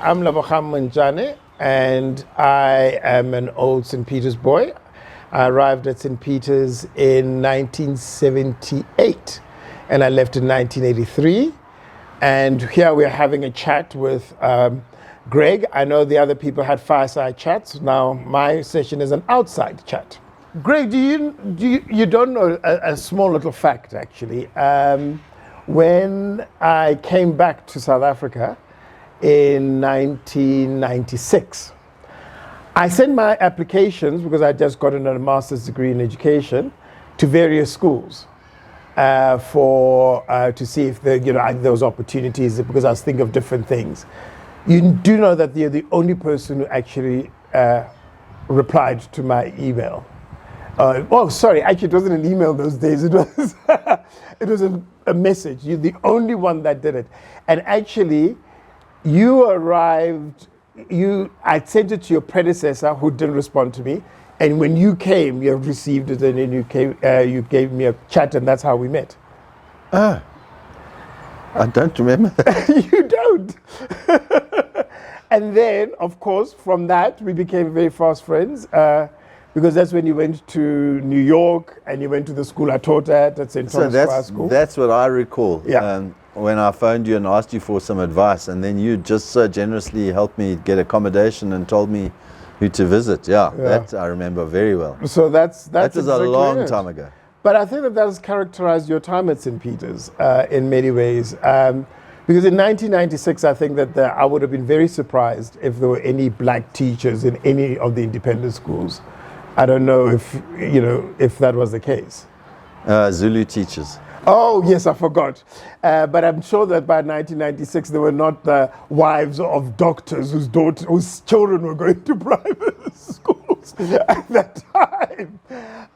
I'm Lebogang Montjane, and I am an old St. Peter's boy. I arrived at St. Peter's in 1978, and I left in 1983. And here we're having a chat with Greg. I know the other people had fireside chats. Now my session is an outside chat. Greg, you don't know a small little fact, actually. When I came back to South Africa in 1996, I sent my applications, because I just gotten a master's degree in education, to various schools to see if there was opportunities, because I was thinking of different things. You do know that you're the only person who actually replied to my email. Sorry, actually it wasn't an email those days, it was it was a message. You're the only one that did it. And actually, you arrived, I sent it to your predecessor who didn't respond to me, and when you came, you received it, and then you gave me a chat, and that's how we met. I don't remember that. You don't. And then, of course, from that, we became very fast friends, because that's when you went to New York and you went to the school I taught at St. Thomas Square School. That's what I recall. Yeah. When I phoned you and asked you for some advice, and then you just so generously helped me get accommodation and told me who to visit. Yeah. That I remember very well. So that was exactly a long time ago. But I think that has characterized your time at St. Peter's in many ways. Because in 1996, I think that I would have been very surprised if there were any black teachers in any of the independent schools. I don't know if that was the case. Zulu teachers. Oh, yes, I forgot. But I'm sure that by 1996, they were not the wives of doctors whose children were going to private schools at that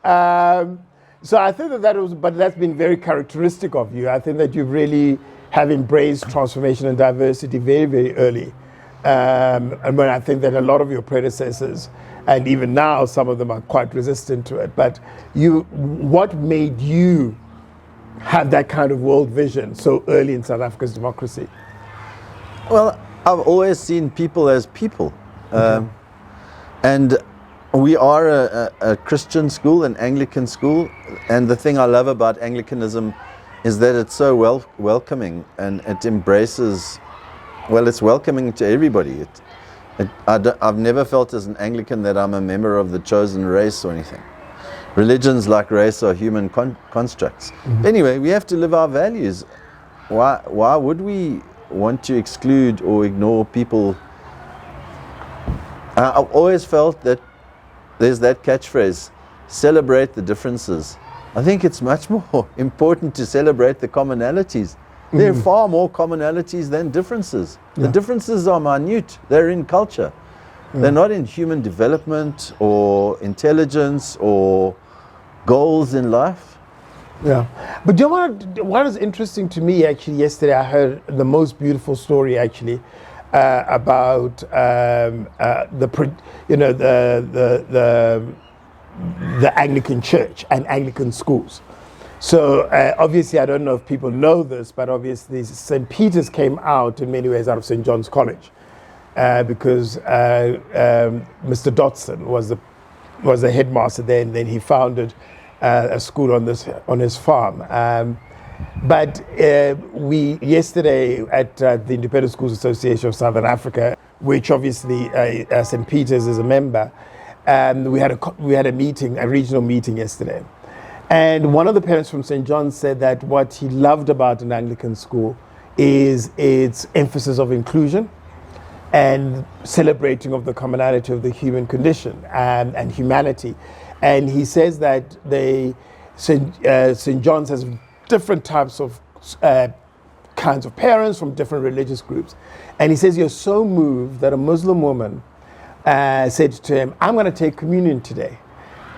time. So I think but that's been very characteristic of you. I think that you really have embraced transformation and diversity very, very early. And when I think that a lot of your predecessors, and even now some of them are quite resistant to it, but what made you have that kind of world vision so early in South Africa's democracy? Well, I've always seen people as people. And we are a Christian school, an Anglican school, and the thing I love about Anglicanism is that it's so welcoming, and it embraces, it's welcoming to everybody. I've never felt as an Anglican that I'm a member of the chosen race or anything. Religions, like race, are human constructs. Anyway, we have to live our values. Why would we want to exclude or ignore people? I've always felt that there's that catchphrase, celebrate the differences. I think it's much more important to celebrate the commonalities. There are far more commonalities than differences. The differences are minute. They're in culture. They're not in human development or intelligence or goals in life. Yeah. But you know what is interesting to me, actually, yesterday I heard the most beautiful story, actually, about the Anglican Church and Anglican schools. So obviously, I don't know if people know this, but obviously St. Peter's came out in many ways out of St. John's College, because Mr. Dotson was the headmaster there, and then he founded a school on his farm. But we yesterday at the Independent Schools Association of Southern Africa, which obviously St. Peter's is a member, we had a meeting, a regional meeting yesterday. And one of the parents from St. John's said that what he loved about an Anglican school is its emphasis of inclusion and celebrating of the commonality of the human condition and humanity. And he says that St. John's has different types of kinds of parents from different religious groups. And he says you're so moved that a Muslim woman said to him, I'm going to take communion today.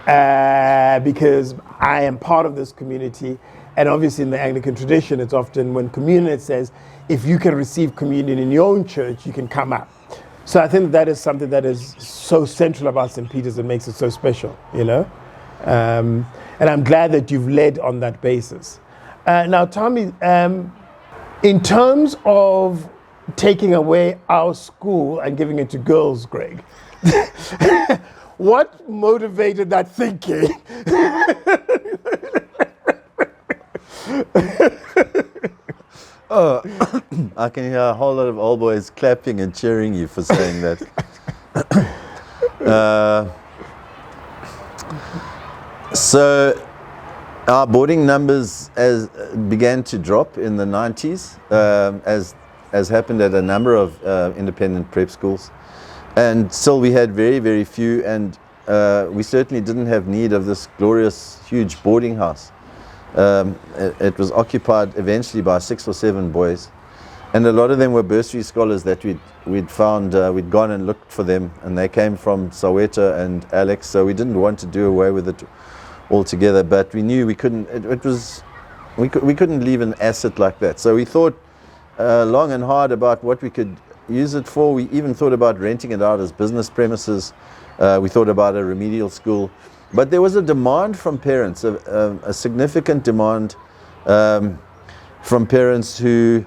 Because I am part of this community, and obviously in the Anglican tradition, it's often when communion, it says, if you can receive communion in your own church, you can come up. So I think that is something that is so central about St. Peter's that makes it so special, And I'm glad that you've led on that basis. Now, Tommy, in terms of taking away our school and giving it to girls, Greg. What motivated that thinking? I can hear a whole lot of old boys clapping and cheering you for saying that. So our boarding numbers began to drop in the 90s, as happened at a number of independent prep schools. And still we had very, very few, and we certainly didn't have need of this glorious, huge boarding house. It was occupied eventually by 6 or 7 boys, and a lot of them were bursary scholars that we'd found. We'd gone and looked for them, and they came from Soweto and Alex, so we didn't want to do away with it altogether, but we knew we couldn't. We couldn't leave an asset like that, so we thought long and hard about what we could use it for. We even thought about renting it out as business premises. We thought about a remedial school. But there was a demand from parents, a significant demand from parents who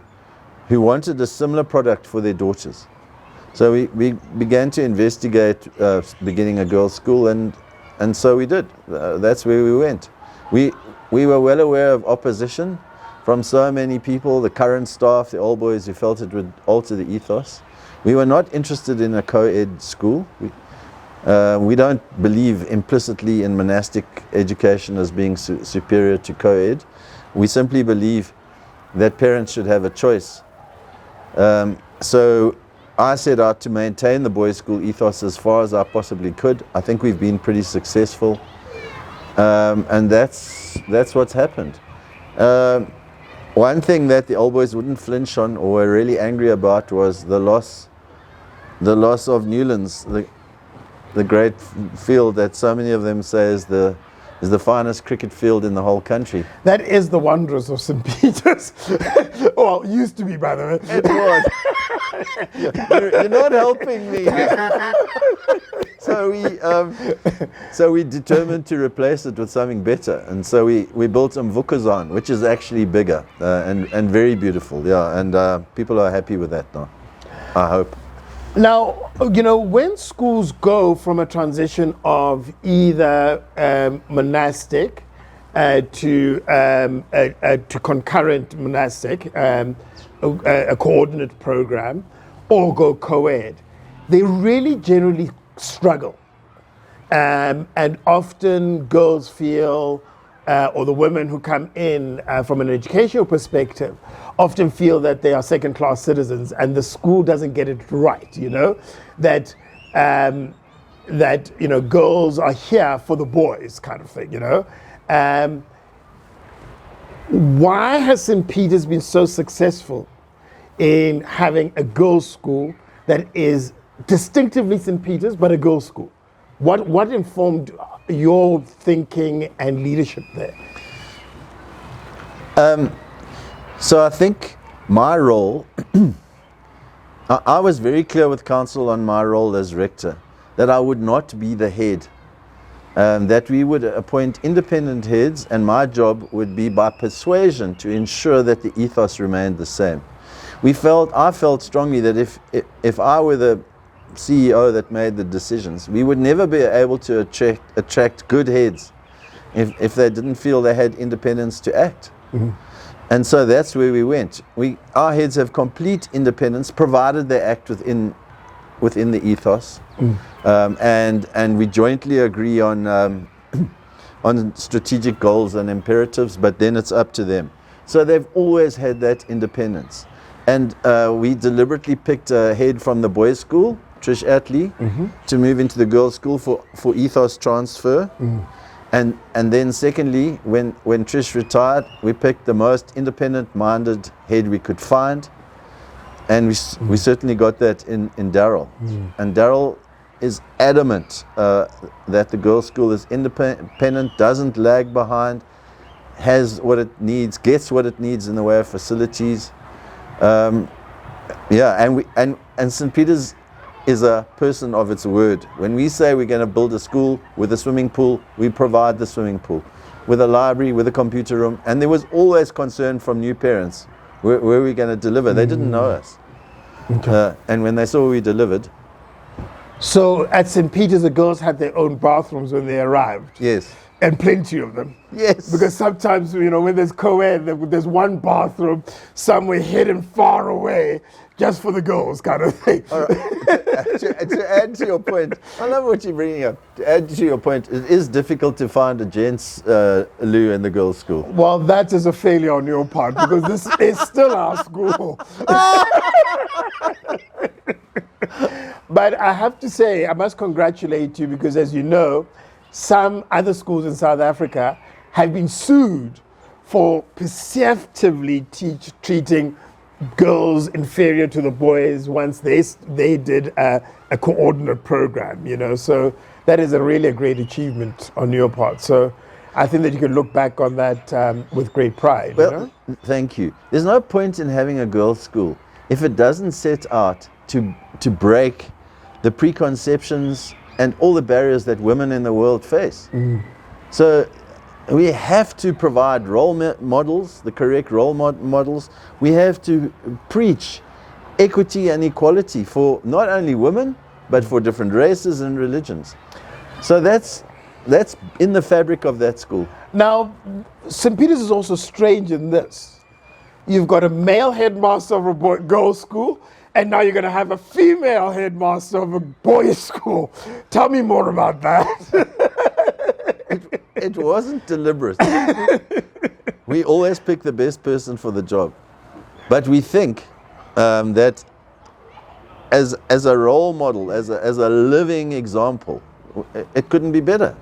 wanted a similar product for their daughters. So we began to investigate beginning a girls' school, and so we did. That's where we went. We were well aware of opposition from so many people, the current staff, the old boys, who felt it would alter the ethos. We were not interested in a co-ed school. We don't believe implicitly in monastic education as being superior to co-ed. We simply believe that parents should have a choice. So I set out to maintain the boys' school ethos as far as I possibly could. I think we've been pretty successful, and that's what's happened. One thing that the old boys wouldn't flinch on or were really angry about was the loss of Newlands, the great field that so many of them say is the finest cricket field in the whole country. That is the wonders of St. Peter's. Well, used to be, by the way. It was. You're not helping me. So we determined to replace it with something better, and so we built Mvukuzan, which is actually bigger and very beautiful. Yeah, and people are happy with that now, I hope. Now, when schools go from a transition of either monastic to concurrent monastic, a coordinate program, or go co-ed, they really generally struggle. And often girls feel, or the women who come in from an educational perspective, often feel that they are second-class citizens and the school doesn't get it right, that girls are here for the boys kind of thing, Why has St. Peter's been so successful in having a girls' school that is distinctively St. Peter's, but a girls' school? What informed your thinking and leadership there? So I think my role, I was very clear with council on my role as rector, that I would not be the head, that we would appoint independent heads, and my job would be by persuasion to ensure that the ethos remained the same. I felt strongly that if I were the CEO that made the decisions, we would never be able to attract good heads if they didn't feel they had independence to act. Mm-hmm. And so that's where we went. Our heads have complete independence, provided they act within the ethos, and we jointly agree on strategic goals and imperatives. But then it's up to them. So they've always had that independence, and we deliberately picked a head from the boys' school, Trish Attlee, to move into the girls' school for ethos transfer. And then secondly, when Trish retired, we picked the most independent-minded head we could find, and we certainly got that in Daryl. And Daryl is adamant that the girls' school is independent, doesn't lag behind, has what it needs, gets what it needs in the way of facilities. And St. Peter's is a person of its word. When we say we're going to build a school with a swimming pool, we provide the swimming pool, with a library, with a computer room. And there was always concern from new parents, where are we going to deliver? They didn't know us. And when they saw we delivered, So at St. Peter's, the girls had their own bathrooms when they arrived. yes, And plenty of them. yes, Because sometimes, when there's co-ed, there's one bathroom somewhere hidden far away just for the girls kind of thing. all right. To add to your point, I love what you're bringing up. To add to your point, it is difficult to find a gents loo in the girls' school. Well, that is a failure on your part because this is still our school. But I have to say, I must congratulate you because, as you know, some other schools in South Africa have been sued for perceptively treating girls inferior to the boys once they did a coordinate program, So that is really a great achievement on your part. So I think that you can look back on that with great pride. Well, thank you. There's no point in having a girls' school if it doesn't set out to break the preconceptions and all the barriers that women in the world face. So we have to provide role models, the correct role models. We have to preach equity and equality for not only women, but for different races and religions. So that's in the fabric of that school. Now, St. Peter's is also strange in this. You've got a male headmaster of a girls' school, and now you're going to have a female headmaster of a boys' school. Tell me more about that. It wasn't deliberate. We always pick the best person for the job. But we think that as a role model, as a living example, it couldn't be better.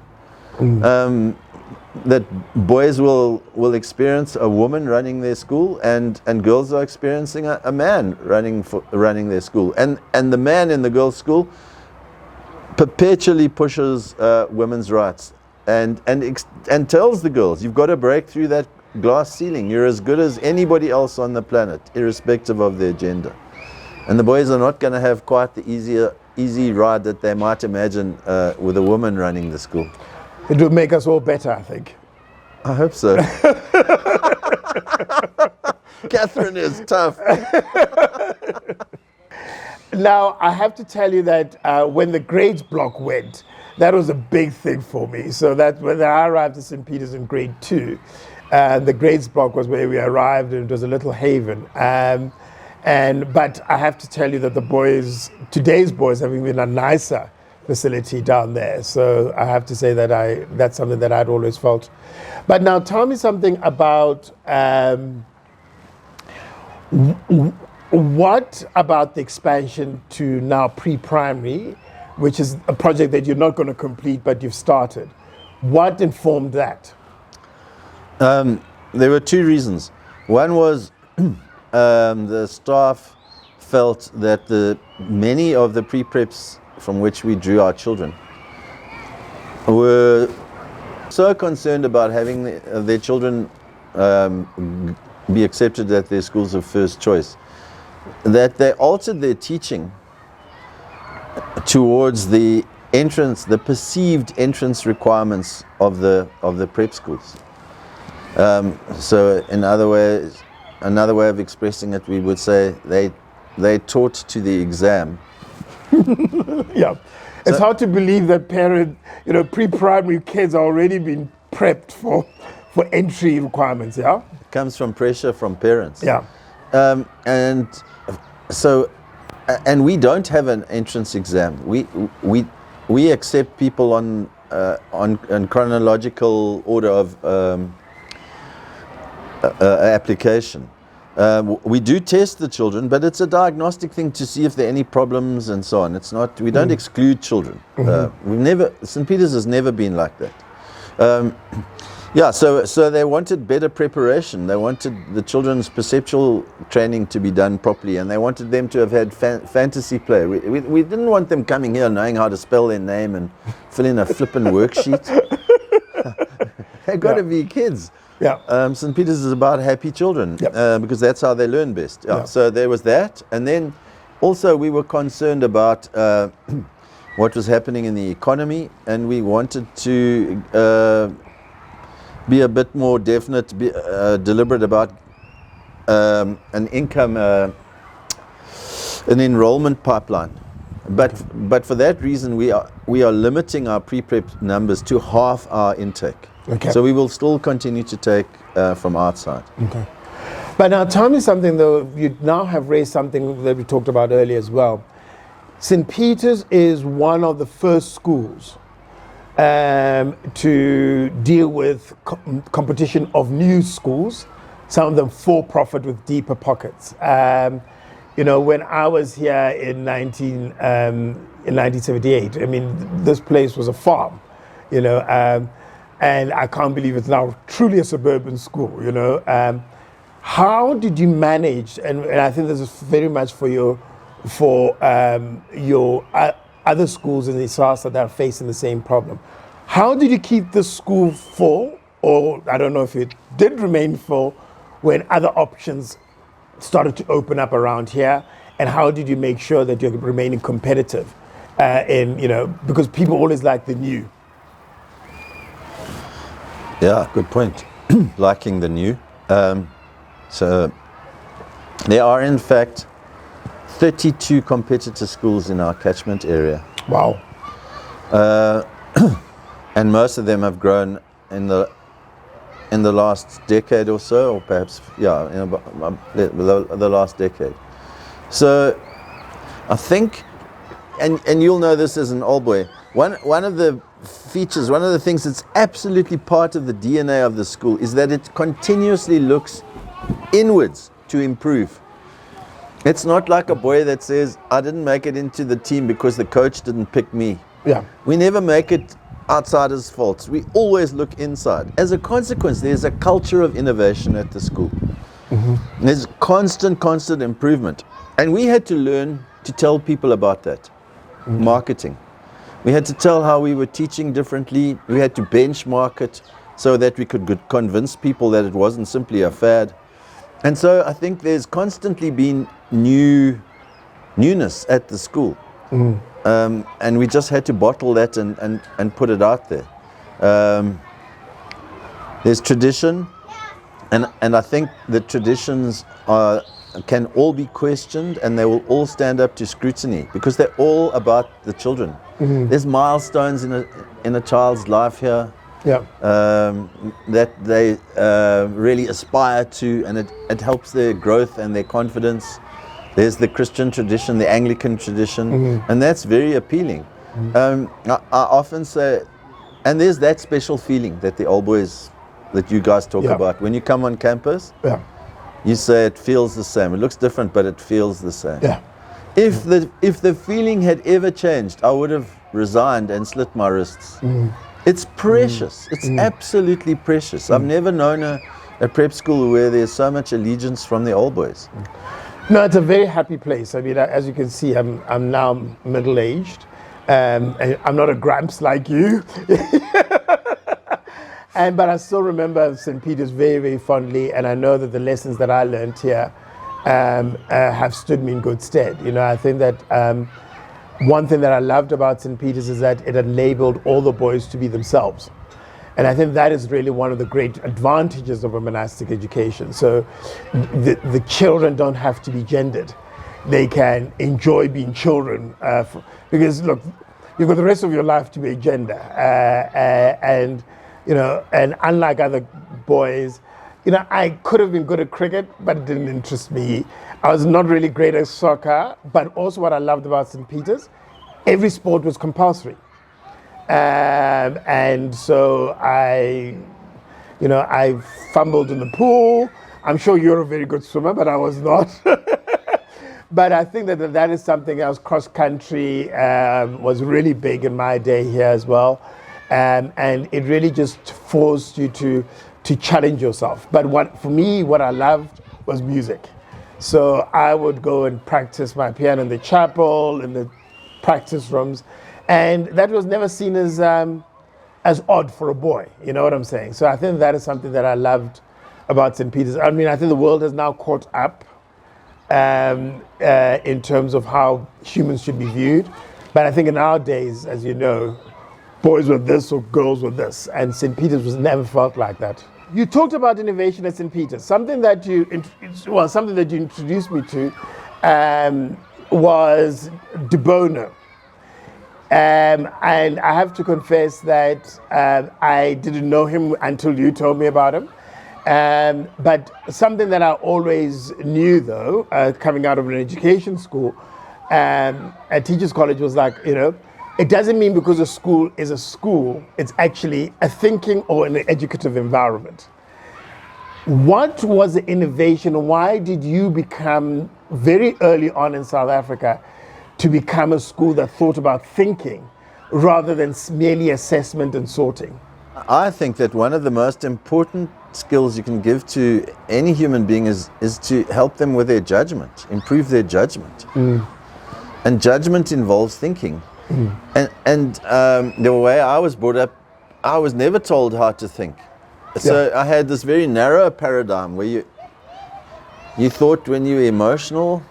That boys will experience a woman running their school, and girls are experiencing a man running their school, and the man in the girls' school perpetually pushes women's rights and tells the girls, you've got to break through that glass ceiling. You're as good as anybody else on the planet, irrespective of their gender. And the boys are not going to have quite the easy ride that they might imagine with a woman running the school. It will make us all better, I think. I hope so. Catherine is tough. Now, I have to tell you that when the grades block went, that was a big thing for me. So that when I arrived at St. Peter's in grade 2, the grades block was where we arrived, and it was a little haven. But I have to tell you that today's boys have even a nicer facility down there. So I have to say that that's something that I'd always felt. But now tell me something about what about the expansion to now pre-primary, which is a project that you're not going to complete, but you've started. What informed that? There were two reasons. One was the staff felt that many of the pre-preps from which we drew our children were so concerned about having their children be accepted at their schools of first choice that they altered their teaching towards the perceived entrance requirements of the prep schools. So another way of expressing it, we would say they taught to the exam. Yeah, it's hard to believe that pre-primary kids are already being prepped for entry requirements. Yeah, it comes from pressure from parents. Yeah, and we don't have an entrance exam. We accept people on chronological order of application. We do test the children, but it's a diagnostic thing to see if there are any problems and so on. It's not. We don't exclude children. St. Peter's has never been like that. So they wanted better preparation. They wanted the children's perceptual training to be done properly, and they wanted them to have had fantasy play. We didn't want them coming here knowing how to spell their name and fill in a flippin' worksheet. They've got to be kids. Yeah. St. Peter's is about happy children, because that's how they learn best. So there was that, and then also we were concerned about what was happening in the economy, and we wanted to be a bit more definite, deliberate about an income an enrollment pipeline. But for that reason, we are limiting our pre-prep numbers to half our intake. Okay. So we will still continue to take from outside. Okay. But now tell me something though, you now have raised something that we talked about earlier as well. St. Peter's is one of the first schools to deal with competition of new schools, some of them for-profit with deeper pockets. You know, when I was here in 1978, I mean, this place was a farm, you know, and I can't believe it's now truly a suburban school, you know. How did you manage, and I think this is very much for your other schools in ISASA that are facing the same problem. How did you keep the school full, or I don't know if it did remain full, when other options started to open up around here, and how did you make sure that you're remaining competitive because people always like the new? Yeah, good point. Liking the new. So there are in fact 32 competitor schools in our catchment area. Wow. And most of them have grown in the last decade or so, or perhaps, the last decade. So I think, and you'll know this as an old boy, one of the features, one of the things that's absolutely part of the DNA of the school is that it continuously looks inwards to improve. It's not like a boy that says, I didn't make it into the team because the coach didn't pick me. Yeah. We never make it outsiders' faults. We always look inside. As a consequence, there's a culture of innovation at the school. Mm-hmm. There's constant improvement. And we had to learn to tell people about that. Mm-hmm. Marketing. We had to tell how we were teaching differently. We had to benchmark it so that we could convince people that it wasn't simply a fad. And so I think there's constantly been newness at the school. Mm. And we just had to bottle that and put it out there. There's tradition, and I think the traditions can all be questioned, and they will all stand up to scrutiny because they're all about the children. Mm-hmm. There's milestones in a child's life here. Yeah. That they really aspire to, and it helps their growth and their confidence. There's the Christian tradition, the Anglican tradition, mm-hmm. and that's very appealing. Mm-hmm. I often say, and there's that special feeling that the old boys, that you guys talk about. When you come on campus, you say it feels the same. It looks different, but it feels the same. Yeah. If the feeling had ever changed, I would have resigned and slit my wrists. Mm-hmm. It's precious. It's absolutely precious. I've never known a prep school where there's so much allegiance from the old boys. No, it's a very happy place. I mean, as you can see, I'm now middle-aged. And I'm not a gramps like you. But I still remember St. Peter's very, very fondly, and I know that the lessons that I learned here have stood me in good stead. You know, I think that one thing that I loved about St. Peter's is that it enabled all the boys to be themselves. And I think that is really one of the great advantages of a monastic education. So the children don't have to be gendered. They can enjoy being children because look, you've got the rest of your life to be a gender. And unlike other boys, I could have been good at cricket, but it didn't interest me. I was not really great at soccer, but also what I loved about St. Peter's, every sport was compulsory. And so I fumbled in the pool. I'm sure you're a very good swimmer, but I was not. But I think that is something else. Cross country was really big in my day here as well. And it really just forced you to challenge yourself. But what I loved was music. So I would go and practice my piano in the chapel, in the practice rooms. And that was never seen as odd for a boy, you know what I'm saying? So I think that is something that I loved about St. Peter's. I mean, I think the world has now caught up in terms of how humans should be viewed. But I think in our days, as you know, boys were this or girls were this, and St. Peter's was never felt like that. You talked about innovation at St. Peter's, something that you introduced me to. was De Bono. And I have to confess that I didn't know him until you told me about him. But something that I always knew, though, coming out of an education school, a teacher's college, was like, it doesn't mean because a school is a school, it's actually a thinking or an educative environment. What was the innovation? Why did you become, very early on in South Africa, to become a school that thought about thinking rather than merely assessment and sorting? I think that one of the most important skills you can give to any human being is to help them with their judgment, improve their judgment. And judgment involves thinking. And the way I was brought up, I was never told how to think. So I had this very narrow paradigm where you thought when you were emotional,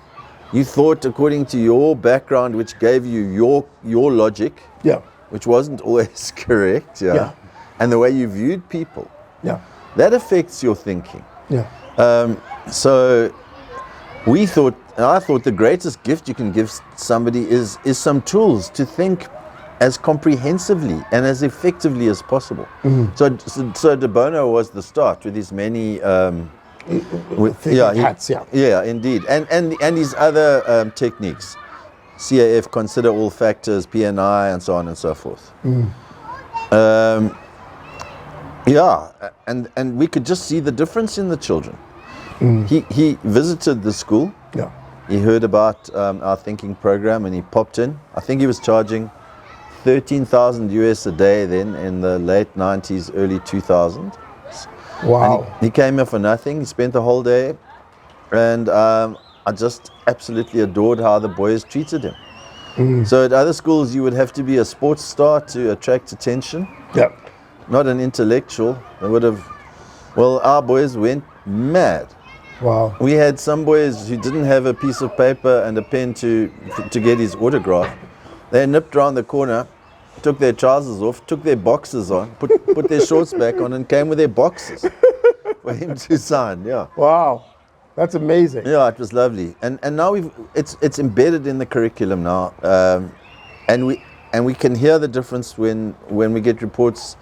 you thought according to your background, which gave you your logic, which wasn't always correct, and the way you viewed people, that affects your thinking. So I thought the greatest gift you can give somebody is some tools to think as comprehensively and as effectively as possible. So De Bono was the start with his many hats, indeed, and his other techniques, CAF, consider all factors, PNI, and so on and so forth. And we could just see the difference in the children. He visited the school. He heard about our thinking program and he popped in. I think he was charging 13,000 US a day then in the late 90s, early 2000s. Wow. And he came here for nothing. He spent the whole day, and I just absolutely adored how the boys treated him. So at other schools, you would have to be a sports star to attract attention. Not an intellectual. They would have. Well, our boys went mad. Wow. We had some boys who didn't have a piece of paper and a pen to get his autograph. They nipped around the corner, took their trousers off, took their boxers on, put their shorts back on, and came with their boxes for him to sign. Wow, that's amazing. It was lovely, and now it's embedded in the curriculum now, and we can hear the difference when we get reports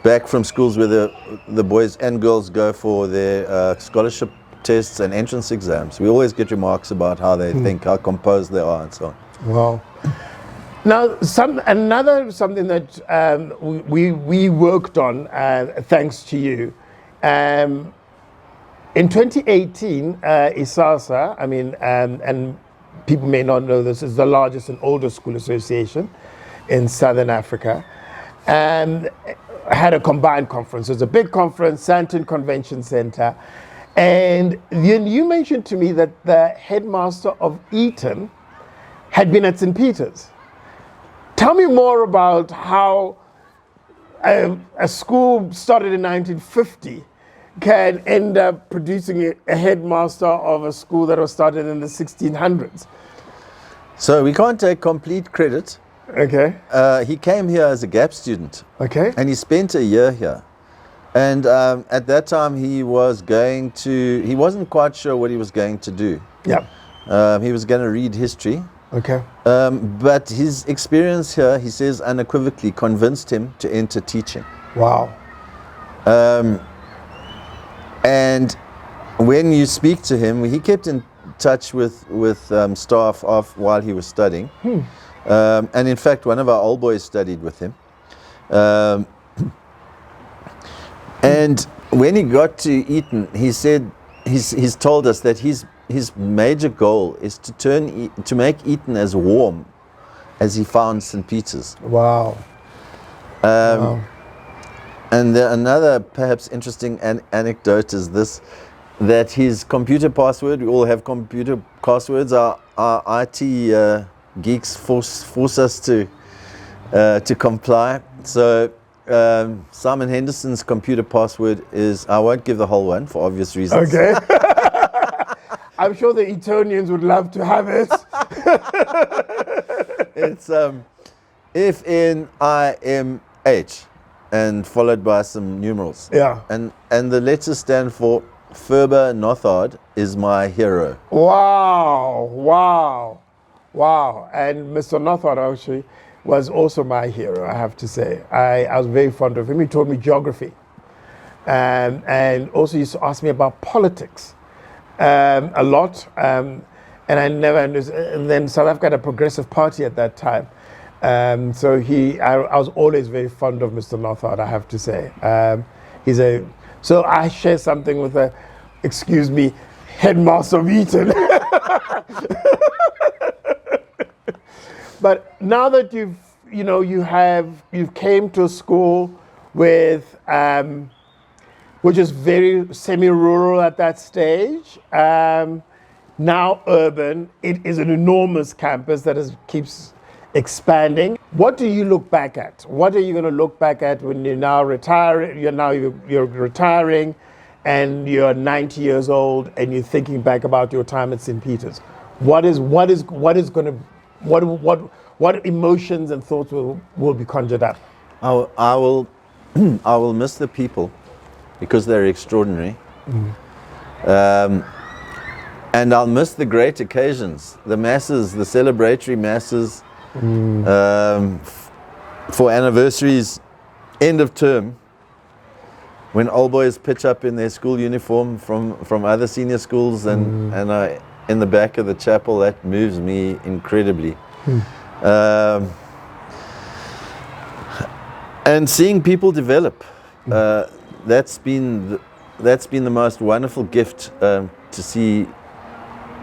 back from schools where the boys and girls go for their scholarship tests and entrance exams. We always get remarks about how they think, how composed they are, and so on. Wow. Now, something that we worked on, thanks to you. In 2018, ISASA, and people may not know this, is the largest and oldest school association in Southern Africa, had a combined conference. It was a big conference, Sandton Convention Center. And then you mentioned to me that the headmaster of Eton had been at St. Peter's. Tell me more about how a school started in 1950 can end up producing a headmaster of a school that was started in the 1600s. So we can't take complete credit. Okay. He came here as a gap student. Okay. And he spent a year here. And at that time he wasn't quite sure what he was going to do. He was going to read history. Okay. But his experience here, he says, unequivocally convinced him to enter teaching. Wow. And when you speak to him, he kept in touch with staff while he was studying. And in fact, one of our old boys studied with him. And when he got to Eton, he said, he's told us that his major goal is to make Eton as warm as he found St. Peter's. Wow. And another perhaps interesting anecdote is this, that his computer password, we all have computer passwords, our IT geeks force us to comply. So Simon Henderson's computer password is, I won't give the whole one for obvious reasons. Okay. I'm sure the Etonians would love to have it. It's FNIMH and followed by some numerals. And the letters stand for Ferber Nothard is my hero. Wow. Wow. And Mr. Northard actually was also my hero, I have to say. I was very fond of him. He taught me geography. And also used to ask me about politics a lot. And I never understood. And then South Africa had a progressive party at that time. So I was always very fond of Mr. Northard, I have to say. So I share something with excuse me, headmaster of Eton. But now that you've came to a school with, which is very semi-rural at that stage, now urban, it is an enormous campus that keeps expanding. What do you look back at? What are you going to look back at when you're now retiring? You're retiring, and you're 90 years old, and you're thinking back about your time at St. Peter's. What emotions and thoughts will be conjured up? I will I will miss the people because they're extraordinary. And I'll miss the great occasions, the masses, the celebratory masses, for anniversaries, end of term, when old boys pitch up in their school uniform from other senior schools, and I in the back of the chapel. That moves me incredibly. And seeing people develop, that's been the most wonderful gift, to see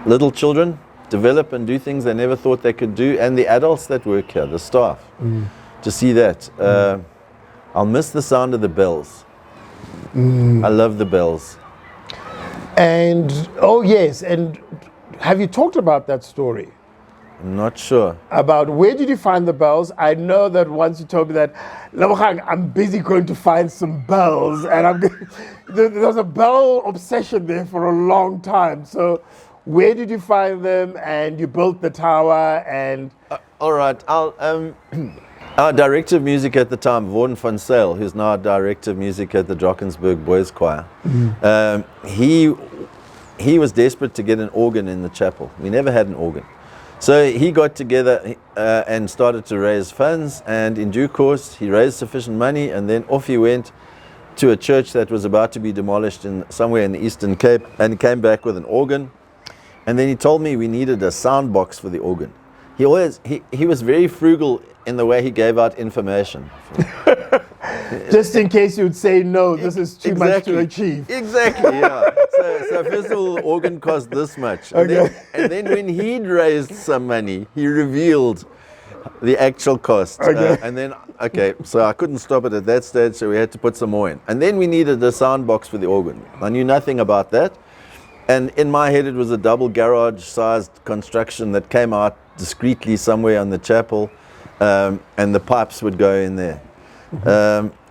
little children develop and do things they never thought they could do, and the adults that work here, the staff, to see that. I'll miss the sound of the bells. I love the bells. And oh yes, and have you talked about that story? I'm not sure. About where did you find the bells? I know that once you told me that, Lebogang, I'm busy going to find some bells, and there's a bell obsession there for a long time. So where did you find them? And you built the tower, and all right. Our director of music at the time, Vaughan van Sale, who's now director of music at the Drakensberg Boys Choir, he was desperate to get an organ in the chapel. We never had an organ. So he got together and started to raise funds, and in due course he raised sufficient money, and then off he went to a church that was about to be demolished somewhere in the Eastern Cape, and he came back with an organ. And then he told me we needed a sound box for the organ. He was very frugal in the way he gave out information. Just in case you'd say no, this is too much to achieve. Exactly, yeah. So first of all, the organ cost this much. And then when he'd raised some money, he revealed the actual cost. So I couldn't stop it at that stage, so we had to put some more in. And then we needed a sound box for the organ. I knew nothing about that. And in my head, it was a double garage-sized construction that came out discreetly somewhere on the chapel, and the pipes would go in there.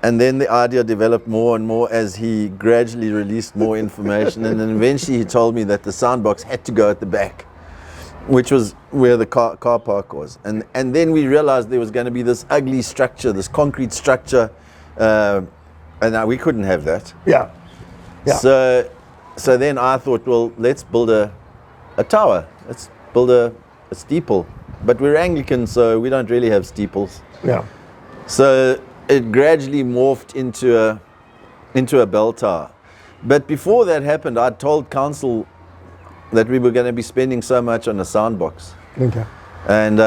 And then the idea developed more and more as he gradually released more information, and then eventually he told me that the sound box had to go at the back, which was where the car park was. And then we realized there was going to be this ugly structure, this concrete structure, and we couldn't have that. Yeah. So then I thought, well, let's build a tower. Let's build a steeple. But we're Anglican, so we don't really have steeples. Yeah. So it gradually morphed into a bell tower. But before that happened, I told council that we were going to be spending so much on a sound box. Okay. And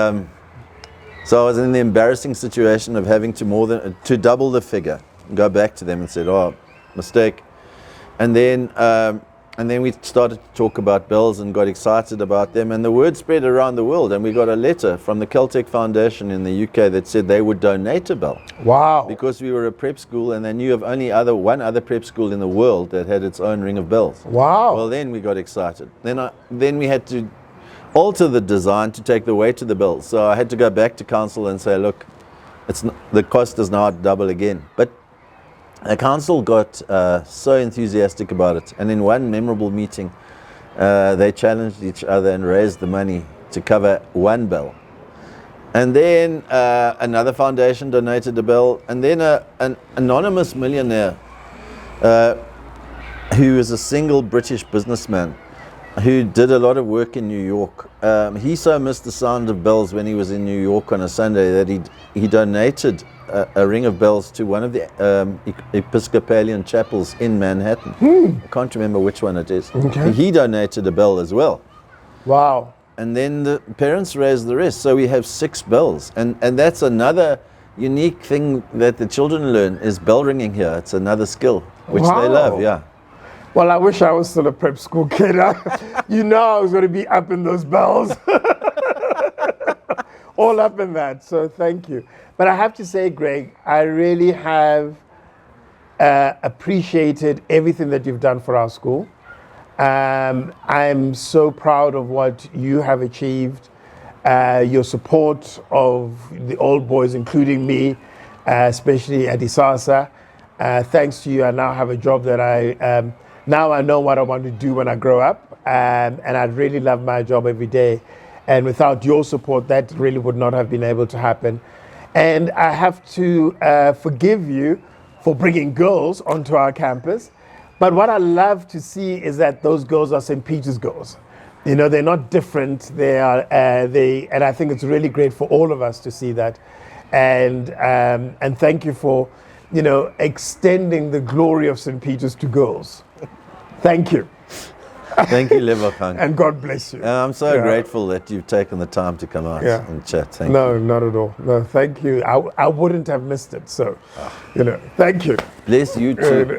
so I was in the embarrassing situation of having to double the figure, and go back to them and said, oh, mistake. And then we started to talk about bells and got excited about them, and the word spread around the world, and we got a letter from the Celtic Foundation in the UK that said they would donate a bell. Wow. Because we were a prep school, and they knew of only one other prep school in the world that had its own ring of bells. Wow. Well, then we got excited. Then we had to alter the design to take the weight of the bells. So I had to go back to council and say, look, the cost is now double again. But the council got so enthusiastic about it, and in one memorable meeting, they challenged each other and raised the money to cover one bell. And then another foundation donated a bell, and then an anonymous millionaire who is a single British businessman who did a lot of work in New York. He so missed the sound of bells when he was in New York on a Sunday that he donated a ring of bells to one of the Episcopalian chapels in Manhattan. I can't remember which one it is. Okay. He donated a bell as well. Wow. And then the parents raised the rest. So we have 6 bells. And that's another unique thing that the children learn is bell ringing here. It's another skill, which they love, yeah. Well, I wish I was still a prep school kid. You know I was going to be up in those bells. All up in that, so thank you. But I have to say, Greg, I really have appreciated everything that you've done for our school. I'm so proud of what you have achieved, your support of the old boys, including me, especially at ISASA. Thanks to you, I now have a job that now I know what I want to do when I grow up, and I really love my job every day. And without your support, that really would not have been able to happen. And I have to forgive you for bringing girls onto our campus. But what I love to see is that those girls are St. Peter's girls. You know, they're not different. They are, and I think it's really great for all of us to see that. And thank you for, you know, extending the glory of St. Peter's to girls. Thank you. Thank you, Lebogang. And God bless you. I'm so grateful that you've taken the time to come out and chat. Thank you. No, not at all. No, thank you. I wouldn't have missed it. So, you know, thank you. Bless you too.